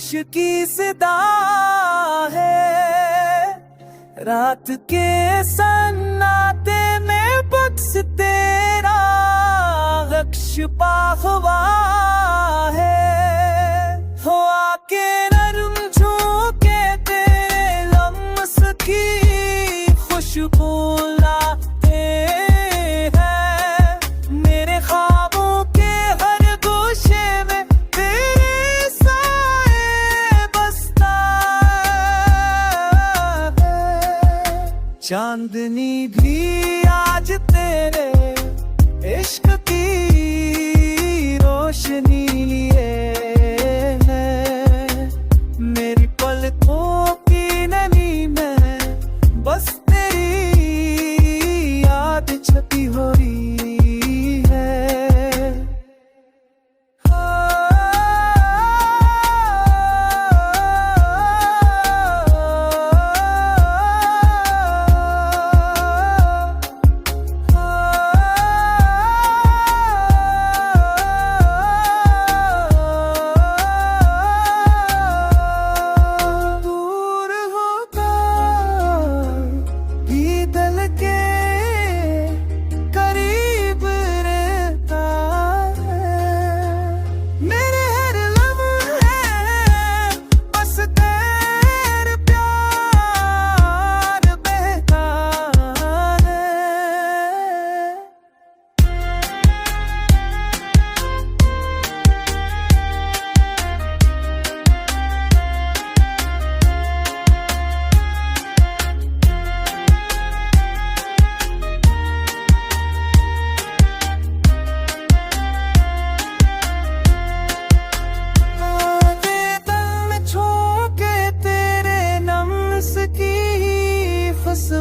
की सदा है। रात के सन्नाटे में बक्स तेरा छुपा हुआ है। हो आके नरम झोंके तेरे लम्स की खुशबू लाते हैं। मेरे ख्वाबों के हर गोशे में तेरे साए बसता है। चांदनी भी आज तेरे इश्क की रोशनी लिए है। मेरी पलकों की नमी में बस तेरी याद छपी हुई है।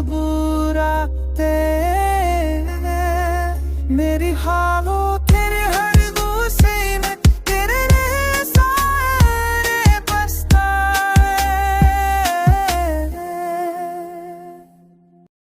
बुराते मेरी हालों